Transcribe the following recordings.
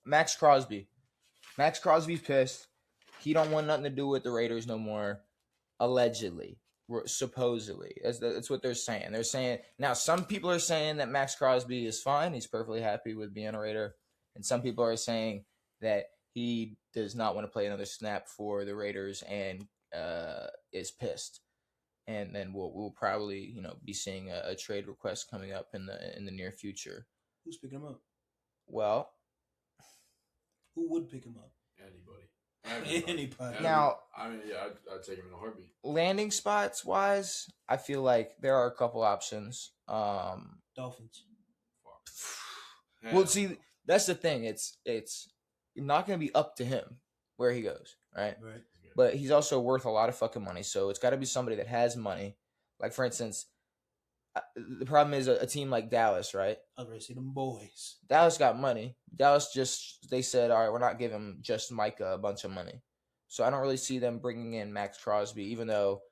Maxx Crosby. Maxx Crosby's pissed. He don't want nothing to do with the Raiders no more. Allegedly, supposedly, that's what they're saying. They're saying now some people are saying that Maxx Crosby is fine. He's perfectly happy with being a Raider, and some people are saying that he does not want to play another snap for the Raiders and is pissed. And then we'll probably be seeing a trade request coming up in the near future. Who's picking him up? Well, who would pick him up? Anybody. Now, I mean, yeah, I'd take him in a heartbeat. Landing spots wise, I feel like there are a couple options. Dolphins. Well, see, that's the thing. It's not going to be up to him where he goes, right? Right. But he's also worth a lot of fucking money, so it's got to be somebody that has money. Like, for instance, the problem is a team like Dallas, right? I'd rather see them boys. Dallas got money. Dallas they said, all right, we're not giving just Micah a bunch of money. So I don't really see them bringing in Maxx Crosby, even though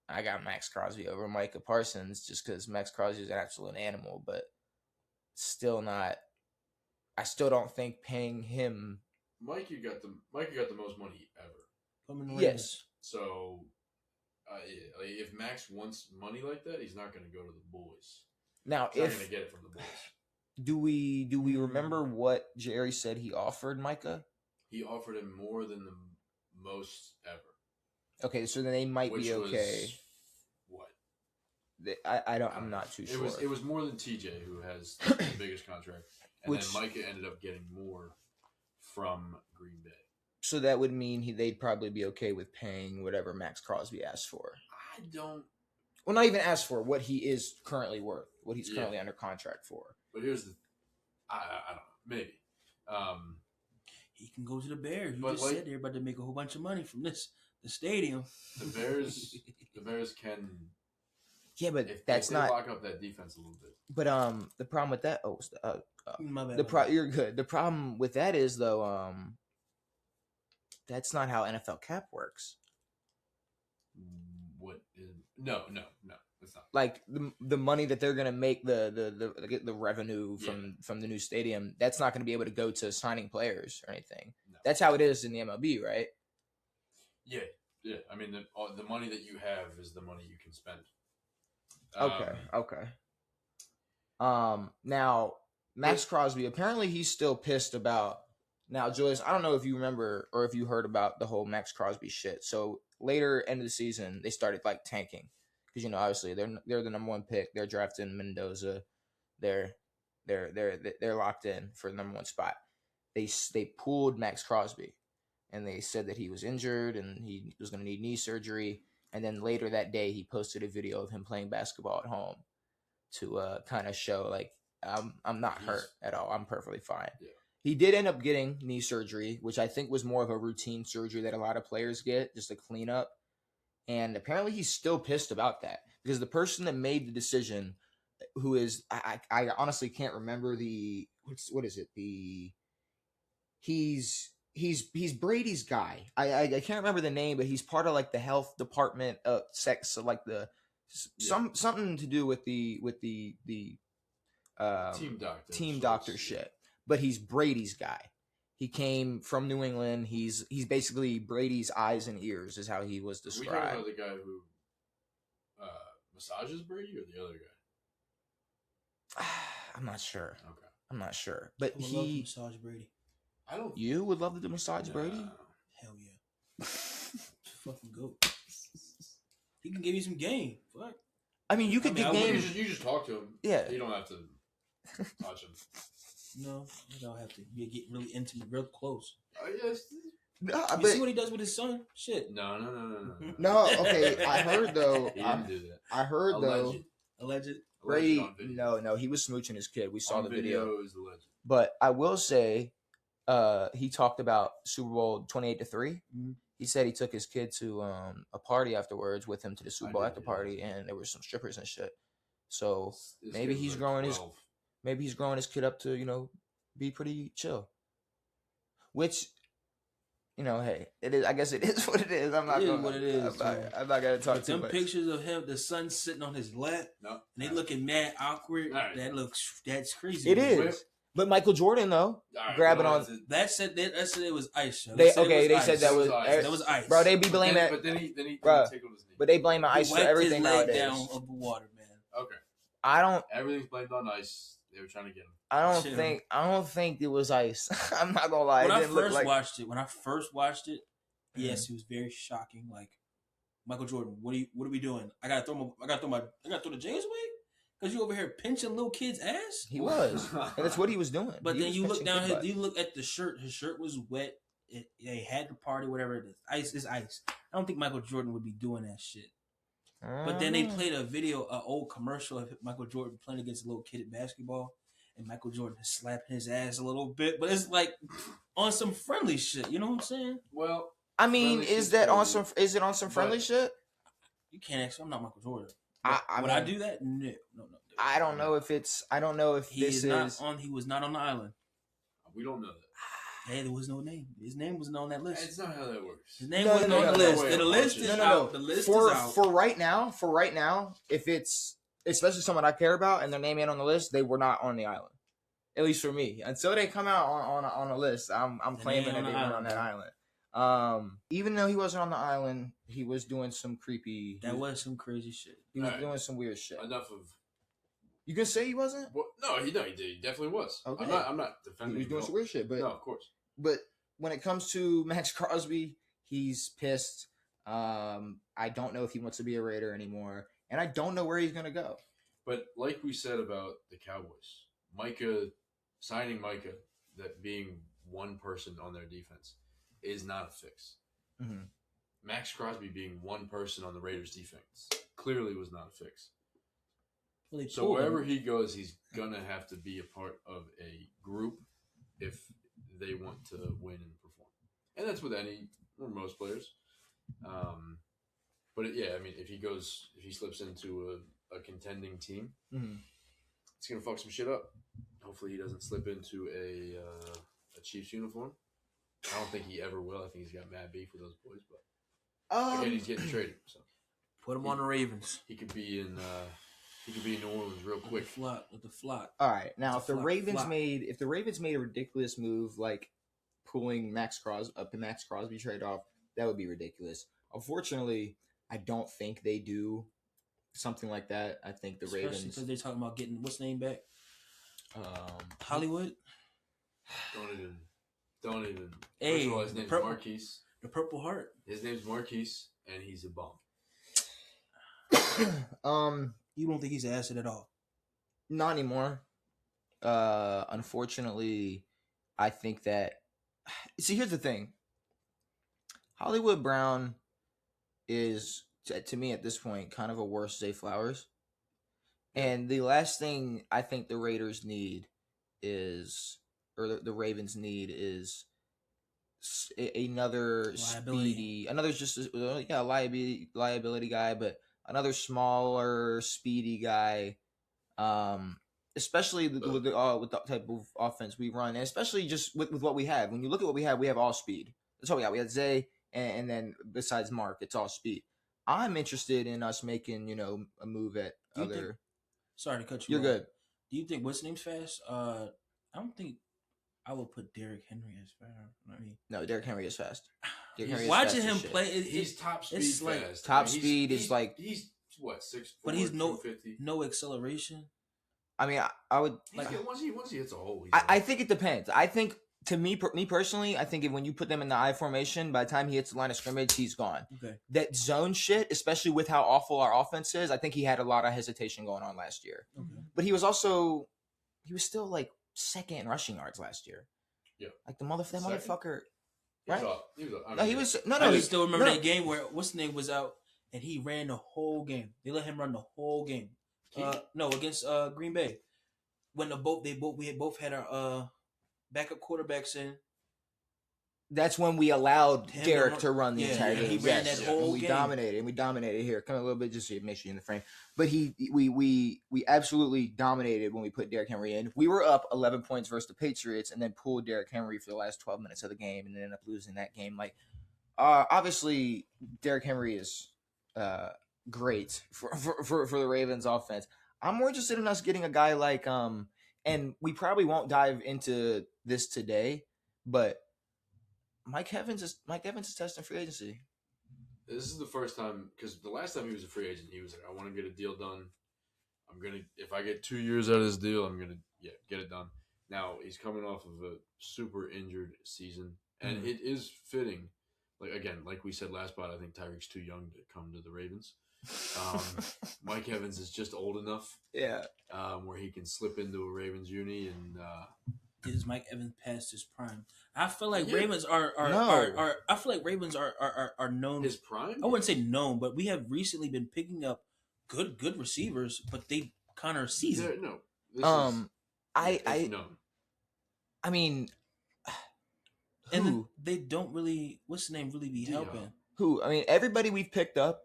I got Maxx Crosby over Micah Parsons just because Maxx Crosby is an absolute animal, but still not. I still don't think paying him. Mikey got the most money ever. Yes. So, if Max wants money like that, he's not going to go to the boys. Now, he's not going to get it from the boys. Do we remember what Jerry said he offered Micah? He offered him more than the most ever. Okay, so then they might be okay. What? I'm not too sure. It was more than TJ, who has the biggest contract, and then Micah ended up getting more from Green Bay. So that would mean they'd probably be okay with paying whatever Maxx Crosby asked for. I don't. Well, not even asked for, what he is currently worth, what he's currently under contract for. But here's the, I don't know, maybe. He can go to the Bears. You just said they're about to make a whole bunch of money from the stadium. The Bears can. Yeah, but if that's they not lock up that defense a little bit. But the problem with that, my bad. You're good. The problem with that is though, that's not how NFL cap works. What is no, it's not. Like the money that they're gonna make, the revenue from the new stadium, that's not gonna be able to go to signing players or anything. No. That's how it is in the MLB, right? Yeah. I mean, the money that you have is the money you can spend. Okay. Now Maxx Crosby, apparently he's still pissed about. Now, Julius, I don't know if you remember or if you heard about the whole Maxx Crosby shit. So later end of the season, they started like tanking because obviously they're the number one pick. They're drafting Mendoza. They're locked in for the number one spot. They pulled Maxx Crosby, and they said that he was injured and he was going to need knee surgery. And then later that day, he posted a video of him playing basketball at home to kind of show like I'm not hurt at all. I'm perfectly fine. Yeah. He did end up getting knee surgery, which I think was more of a routine surgery that a lot of players get, just a cleanup. And apparently he's still pissed about that because the person that made the decision, who is, I honestly can't remember what is it? He's Brady's guy. I can't remember the name, but he's part of like the health department of sex, so like something to do with the team doctor shit. But he's Brady's guy. He came from New England. He's basically Brady's eyes and ears, is how he was described. We talking about the guy who massages Brady or the other guy? I'm not sure. Okay, I'm not sure. But I would love to massage Brady. You would love to massage Brady? Hell yeah. Fucking goat. He can give you some game. Fuck. I mean, you could get game. You just talk to him. Yeah. You don't have to touch him. No, I don't have to. You get really intimate, real close. Oh yes. No, you see what he does with his son? Shit. No. No, okay. I heard though. He didn't do that. I heard though. Alleged. Brady. No. He was smooching his kid. We saw the video. Is alleged. But I will say, he talked about Super Bowl 28-3. Mm-hmm. He said he took his kid to a party afterwards with him to the Super Bowl after party, and there were some strippers and shit. So maybe he's growing his. Maybe he's growing his kid up to, be pretty chill. Which, hey, it is. I guess it is what it is. I'm not going. What it is. I'm not gonna talk too much. Some pictures of him, the son sitting on his lap. No, and they looking mad awkward. Right. That's crazy. It is. But Michael Jordan though, Right, grabbing on that said it was ice. They said that was ice. Bro, they be blaming. But then he tickled his knee. But they blame ice for everything his leg nowadays. down of the water, man. Okay. I don't. Everything's blamed on ice. They were trying to get him. I don't think it was ice. I'm not gonna lie. When I first watched it, yes, it was very shocking. Like Michael Jordan, what are we doing? I gotta throw the James away because you over here pinching little kid's ass. He was. And that's what he was doing. But then you look down. You look at the shirt. His shirt was wet. They had the party, whatever it is. Ice is ice. I don't think Michael Jordan would be doing that shit. But then they played a video, an old commercial of Michael Jordan playing against a little kid at basketball, and Michael Jordan is slapping his ass a little bit, but it's like on some friendly shit. You know what I'm saying? Well, I mean, is it on some friendly shit? You can't ask. I'm not Michael Jordan. Would I do that? No. I don't know if he was not on the island. We don't know that. Hey, there was no name. His name wasn't on that list. It's not how that works. His name wasn't on the list. The list is out. The list is out. For right now, if it's especially someone I care about and their name ain't on the list, they were not on the island. At least for me. Until they come out on a list, I'm claiming that they were on that island. Even though he wasn't on the island, he was doing some creepy. That was some crazy shit. He was doing some weird shit. Enough of. You can say he wasn't? Well, no, he did. He definitely was. Okay. I'm not defending. He was doing some weird shit, but no, of course. But when it comes to Maxx Crosby, he's pissed. I don't know if he wants to be a Raider anymore, and I don't know where he's gonna go. But like we said about the Cowboys, signing Micah, that being one person on their defense is not a fix. Mm-hmm. Maxx Crosby being one person on the Raiders defense clearly was not a fix. So wherever he goes, he's gonna have to be a part of a group if they want to win and perform, and that's with most players. But if he slips into a contending team, it's gonna fuck some shit up. Hopefully, he doesn't slip into a Chiefs uniform. I don't think he ever will. I think he's got mad beef with those boys, but again, he's getting traded. So put him on the Ravens. He could be in. He could be in New Orleans real quick. With the flock. All right, now if the Ravens made a ridiculous move like pulling Maxx Crosby trade off, that would be ridiculous. Unfortunately, I don't think they do something like that. I think the Ravens, because they're talking about getting what's name back. Hollywood. Don't even. Hey, first of all, his name's Marquise. The Purple Heart. His name's Marquise, and he's a bum. You don't think he's an asset at all? Not anymore. Unfortunately, I think that. See, here's the thing. Hollywood Brown is, to me at this point, kind of a worse Zay Flowers. And the last thing I think the Raiders need is, or the Ravens need is another speedy, liability guy, but another smaller, speedy guy, especially with the type of offense we run, and especially just with what we have. When you look at what we have all speed. That's all we got. We had Zay, and then besides Mark, it's all speed. I'm interested in us making, a move at other. Sorry to cut you off. You're good. Do you think what's name's fast? I don't think I would put Derrick Henry as fast. No, Derrick Henry is fast. Watching him play, he's top speed fast. Top speed is like he's what 6'4", but he's no acceleration. I mean, I would like once he hits a hole. I think it depends. I think to me personally, I think when you put them in the I formation, by the time he hits the line of scrimmage, he's gone. Okay. That zone shit, especially with how awful our offense is, I think he had a lot of hesitation going on last year. Okay. But he was still like second in rushing yards last year. Yeah. Like motherfucker. Right? I just still remember that game where what's the name was out and he ran the whole game. They let him run the whole game. Against Green Bay. When we both had our backup quarterbacks in. That's when we allowed Derek to run the entire game. He ran that whole game. We dominated here. Come a little bit just to make sure you're in the frame. But we absolutely dominated when we put Derrick Henry in. We were up 11 points versus the Patriots and then pulled Derrick Henry for the last 12 minutes of the game and then ended up losing that game. Like, obviously, Derrick Henry is great for the Ravens offense. I'm more interested in us getting a guy like and we probably won't dive into this today, but Mike Evans is testing free agency. This is the first time, because the last time he was a free agent, he was like, I want to get a deal done. If I get 2 years out of this deal, I'm going to get it done. Now, he's coming off of a super injured season, and it is fitting. Like we said last spot, I think Tyreek's too young to come to the Ravens. Mike Evans is just old enough, where he can slip into a Ravens uni. And is Mike Evans past his prime? I feel like Ravens are I feel like Ravens are known. His prime? I wouldn't say known, but we have recently been picking up good receivers, but they kind of seasoned. I mean, and they don't really. What's the name? Really be helping? Who? I mean, everybody we've picked up,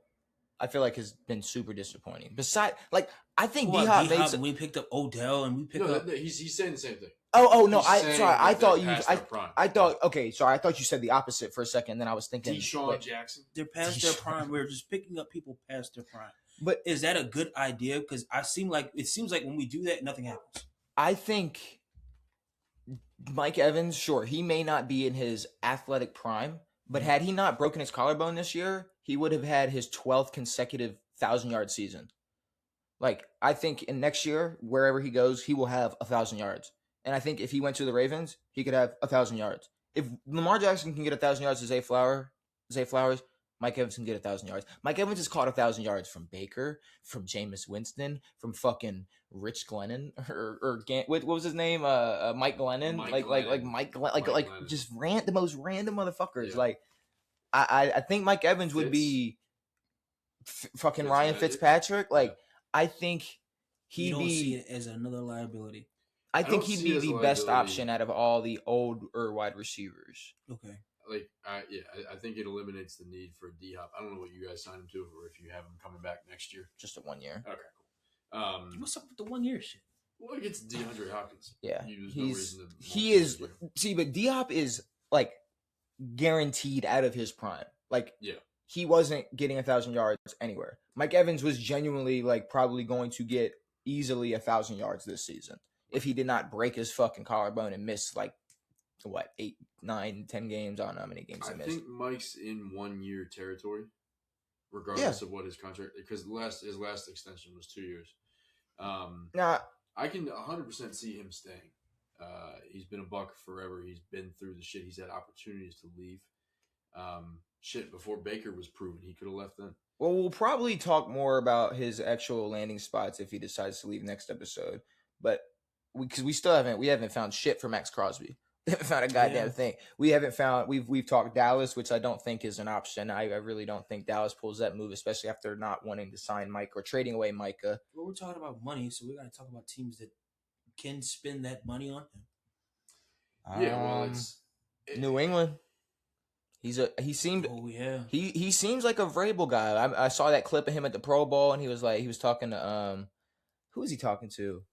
I feel like has been super disappointing. Besides, like I think D-Hop made some. We picked up Odell, and we picked up. He's saying the same thing. Oh no! I thought you said the opposite for a second. Then I was thinking Deshaun Jackson. They're past their prime. We're just picking up people past their prime. But is that a good idea? Because it seems like when we do that, nothing happens. I think Mike Evans, sure, he may not be in his athletic prime, but had he not broken his collarbone this year, he would have had his 12th consecutive 1,000-yard season. Like, I think in next year, wherever he goes, he will have 1,000 yards. And I think if he went to the Ravens, he could have 1,000 yards. If Lamar Jackson can get 1,000 yards to Zay Flowers, Mike Evans can get 1,000 yards. Mike Evans has caught 1,000 yards from Baker, from Jameis Winston, from fucking Rich Glennon, or what was his name? Mike Glennon, just the most random motherfuckers. Yeah. Like, I think Mike Evans would be fucking Ryan Fitzpatrick. Like, I think he'd be. See it as another liability. I think he'd be the best option out of all the old wide receivers. Okay. I think it eliminates the need for D-Hop. I don't know what you guys signed him to, or if you have him coming back next year. Just a 1 year. Okay, cool. What's up with the 1 year shit? Well, it gets DeAndre Hopkins. Yeah, but D-Hop is like guaranteed out of his prime. Like, he wasn't getting 1,000 yards anywhere. Mike Evans was genuinely like probably going to get easily 1,000 yards this season if he did not break his fucking collarbone and miss like 8, 9, 10 games. I don't know how many games he missed. I think Mike's in 1 year territory, regardless of what his contract, because his last extension was 2 years. Now I can 100% see him staying. He's been a Buck forever. He's been through the shit. He's had opportunities to leave. Before Baker was proven, he could have left then. Well, we'll probably talk more about his actual landing spots if he decides to leave next episode. But we haven't found shit for Maxx Crosby. We haven't found a goddamn thing. We haven't found. We've talked Dallas, which I don't think is an option. I really don't think Dallas pulls that move, especially after not wanting to sign Mike or trading away Micah. Well, we're talking about money, so we got to talk about teams that can spend that money on him. New England. He seemed. Oh yeah. He seems like a Vrabel guy. I saw that clip of him at the Pro Bowl, and he was talking to who was he talking to?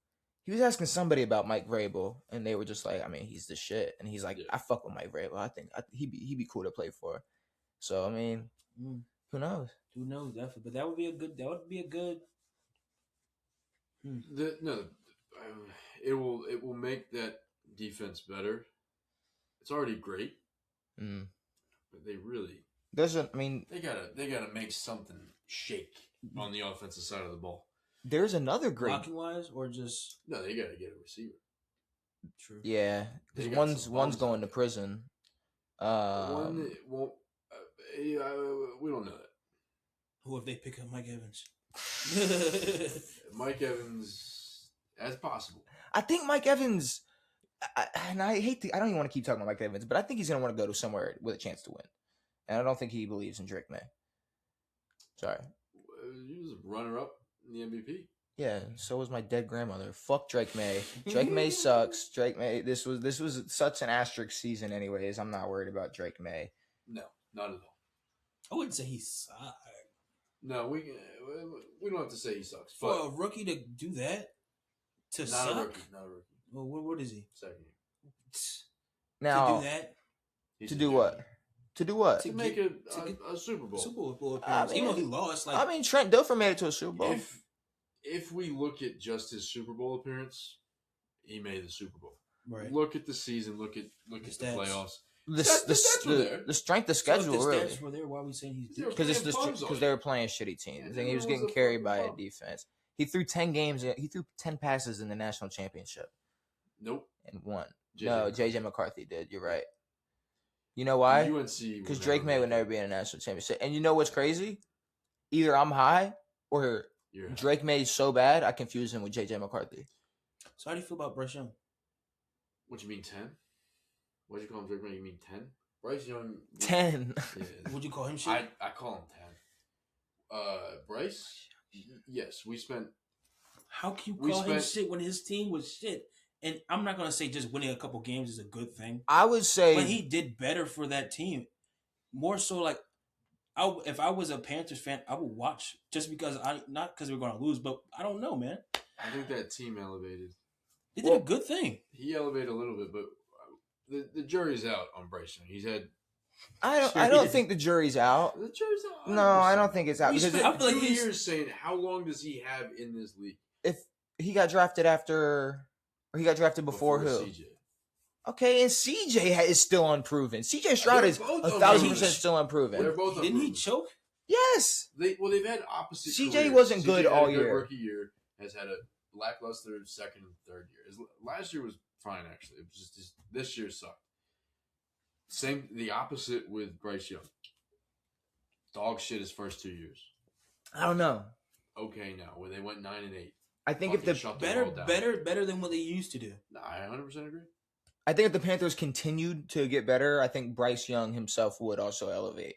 He was asking somebody about Mike Vrabel, and they were just like, I mean, he's the shit. And he's like, I fuck with Mike Vrabel. I think he'd be cool to play for. So I mean, who knows? Who knows? Definitely, but that would be a good. It will make that defense better. It's already great, but they really doesn't. I mean, they gotta make something shake on the offensive side of the ball. There's another great blocking wise, or just no. They gotta get a receiver. True. Yeah, because one's going to prison. One won't. We don't know that. Who if they pick up Mike Evans? Mike Evans, as possible. I think Mike Evans, and I don't even want to keep talking about Mike Evans, but I think he's going to want to go to somewhere with a chance to win. And I don't think he believes in Drake May. Sorry. He was a runner-up in the MVP. Yeah, so was my dead grandmother. Fuck Drake May. Drake May sucks. Drake May. This was such an asterisk season, anyways. I'm not worried about Drake May. No, not at all. I wouldn't say he sucks. No, we don't have to say he sucks. For a rookie to do that, to suck. Not a rookie. Well, what is he? Second year. Now to do that. To do what? To do what? To make a Super Bowl. Super Bowl appearance. Even though he lost. Like, I mean, Trent Dilfer made it to a Super Bowl. If we look at just his Super Bowl appearance, he made the Super Bowl. Right. Look at the season. Look at the playoffs. The strength of schedule, so if the really. stats were there, why are we saying he's Because they were playing shitty teams. And he was getting carried by a defense. He threw 10 passes in the national championship. Nope. And won. JJ McCarthy did. You're right. You know why? UNC. Because Drake May would never be in a national championship. And you know what's crazy? Either I'm high or Drake May is so bad, I confuse him with JJ McCarthy. So how do you feel about Bryce Young? What you mean 10? What'd you call him, Drake May? You mean 10? Bryce Young. 10. Yeah. Would you call him shit? I call him 10. Bryce. Yes, we spent. How can you call him shit when his team was shit? And I'm not gonna say just winning a couple games is a good thing. I would say, but he did better for that team. More so, like, if I was a Panthers fan, I would watch just because not because we're gonna lose, but I don't know, man. I think that team elevated. They did a good thing. He elevated a little bit, but the jury's out on Bryce Young. He's had. I don't think the jury's out. The jury's out. No, I don't think it's out. Because I feel like 2 years saying how long does he have in this league? If he got drafted after, or he got drafted before who? CJ. Okay, and CJ is still unproven. CJ Stroud is 1,000% still unproven. They're both Didn't he choke? Yes. They've had opposite. CJ careers. wasn't good all year. Rookie year has had a lackluster second and third year. Last year was fine actually. It was just this year sucked. The opposite with Bryce Young. Dog shit his first 2 years. I don't know. Okay, now where they went 9-8. I think if the better than what they used to do. Nah, I 100% agree. I think if the Panthers continued to get better, I think Bryce Young himself would also elevate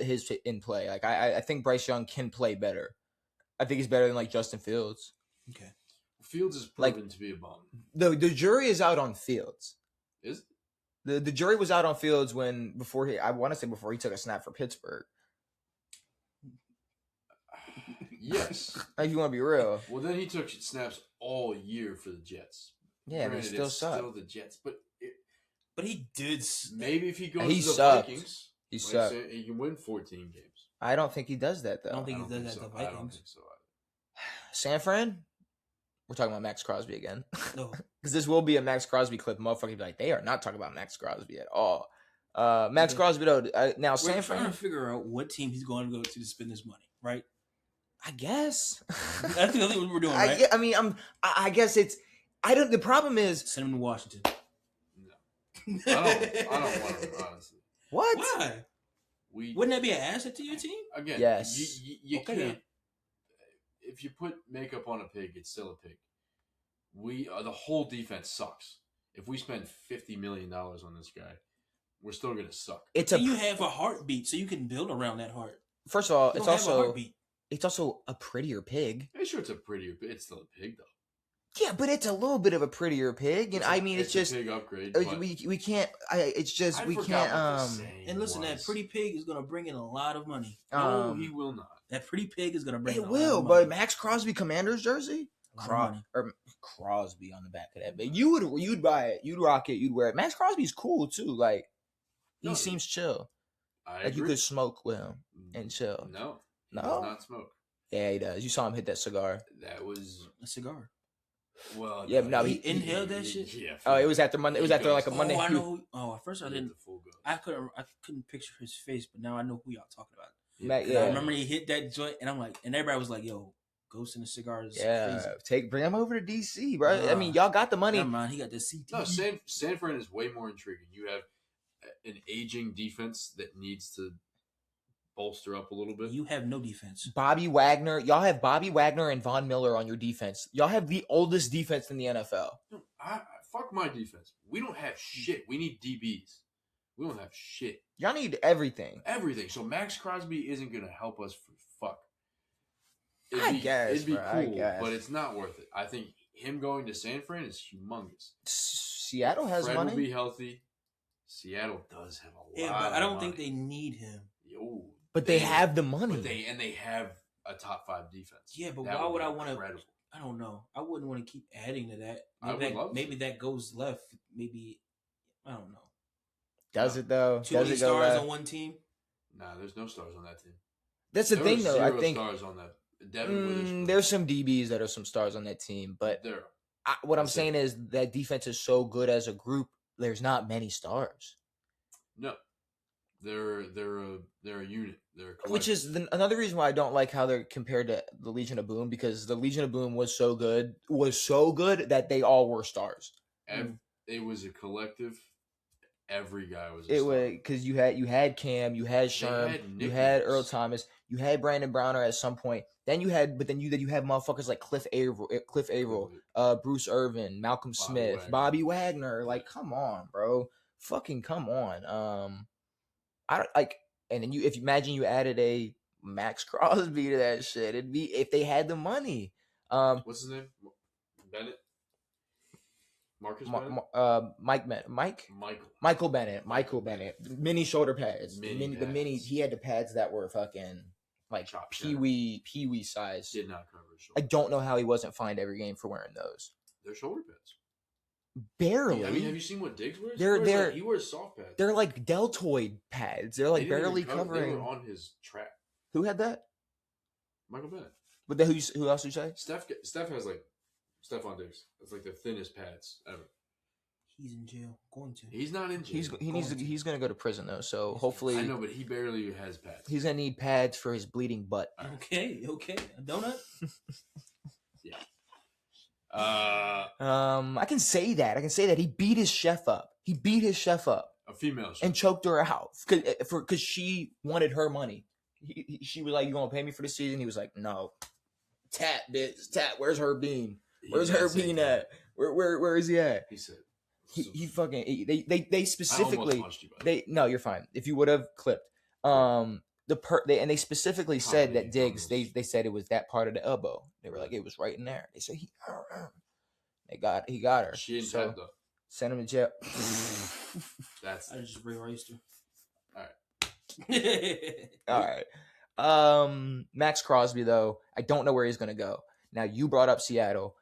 his in play. Like I think Bryce Young can play better. I think he's better than like Justin Fields. Okay, Fields is proven to be a bum. The jury is out on Fields. Is the jury was out on Fields before he took a snap for Pittsburgh. Yes. If you want to be real. Well, then he took snaps all year for the Jets. Yeah, but he still sucked. Still the Jets, but he did. Maybe if he goes he to the sucked. Vikings, he sucked. He can win 14 games. I don't think he does that though. I don't think he does that so. to the Vikings. I don't think so. San Fran. We're talking about Maxx Crosby again. No, because this will be a Maxx Crosby clip. Motherfucker be like, they are not talking about Maxx Crosby at all. Maxx Crosby though. Now San Fran. We're trying to figure out what team he's going to go to spend this money, right? I guess. That's the only what we're doing, right? I guess it's. I don't. The problem is send him to Washington. No, I don't want him honestly. What? Why? Wouldn't that be an asset to your team? Again, yes. You can't. If you put makeup on a pig, it's still a pig. The whole defense sucks. If we spend $50 million on this guy, we're still gonna suck. You have a heartbeat, so you can build around that heart. First of all, it's also a prettier pig. Yeah, sure, it's a prettier, but it's still a pig though. Yeah, but it's a little bit of a prettier pig, and it's just a big upgrade. We can't. It's just we can't. And listen, that pretty pig is gonna bring in a lot of money. No, he will not. That pretty pig is gonna bring. It will, but Maxx Crosby Commander's jersey, Crosby on the back of that. But you'd buy it, you'd rock it, you'd wear it. Maxx Crosby's cool too. Like he seems chill. You could smoke with him and chill. No, he does not smoke. Yeah, he does. You saw him hit that cigar. That was a cigar. Well, yeah, no, he inhaled that shit. Yeah. Oh, it was after Monday. It was after like a Monday. I know. At first I didn't. I couldn't picture his face, but now I know who y'all talking about. Yeah. I remember he hit that joint, and I'm like, and everybody was like, "Yo, Ghost in the Cigar is crazy." Bring him over to DC, bro. I mean, y'all got the money. Never mind, he got the CT. No, San Fran is way more intriguing. You have an aging defense that needs to bolster up a little bit. You have no defense. Bobby Wagner. Y'all have Bobby Wagner and Von Miller on your defense. Y'all have the oldest defense in the NFL. Fuck my defense. We don't have shit. We need DBs. We don't have shit. Y'all need everything. Everything. So Maxx Crosby isn't going to help us for fuck. It'd be cool, but it's not worth it. I think him going to San Fran is humongous. Seattle has Fred money. Will be healthy. Seattle does have a lot. Yeah, but I don't think they need him. But they have the money. But they have a top 5 defense. Yeah, but why would I want to? I don't know. I wouldn't want to keep adding to that. Maybe that goes left. Maybe I don't know. Does it though? Too many stars on one team? Nah, there's no stars on that team. That's the thing, though. I think stars on that. there's some DBs that are some stars on that team, but What I'm saying is that defense is so good as a group. There's not many stars. No, they're a unit. Which is another reason why I don't like how they're compared to the Legion of Boom, because the Legion of Boom was so good that they all were stars. It was a collective. Every guy was. It was because you had Cam, you had Sherm, you had Earl Thomas, you had Brandon Browner at some point. Then you had motherfuckers like Cliff Averill, Bruce Irvin, Malcolm Smith, Bobby Wagner. Like, come on, bro, fucking come on. I don't like. And then if you imagine you added a Maxx Crosby to that shit, it'd be if they had the money. What's his name? Bennett. Marcus Bennett? Michael Bennett. Mini shoulder pads. He had the pads that were fucking like pee-wee size. Did not cover his shoulder. I don't know how he wasn't fined every game for wearing those. They're shoulder pads. Barely. I mean, have you seen what Diggs wears? He wears soft pads. They're like deltoid pads. They're like barely covering. They were on his track. Who had that? Michael Bennett. But who else did you say? Steph has like Stephon Diggs. It's like the thinnest pads ever. He's in jail. Going to. He's not in jail. He's gonna go to prison though. So hopefully. I know, but he barely has pads. He's gonna need pads for his bleeding butt. Okay. A donut. Yeah. I can say that he beat his chef up. A female chef. And choked her out because she wanted her money. She was like, "You gonna pay me for the season?" He was like, "No." Tat, bitch. Tat. Where's her bean? Where's her bean at? Where is he at? He said. He fucking. They specifically. I almost punched you, no, you're fine. If you would have clipped. They specifically said that Diggs. They said it was that part of the elbow. They were like, it was right in there. They said he got her. She didn't tap though. Send him to jail. I just erased her. All right. Maxx Crosby though, I don't know where he's gonna go. Now you brought up Seattle.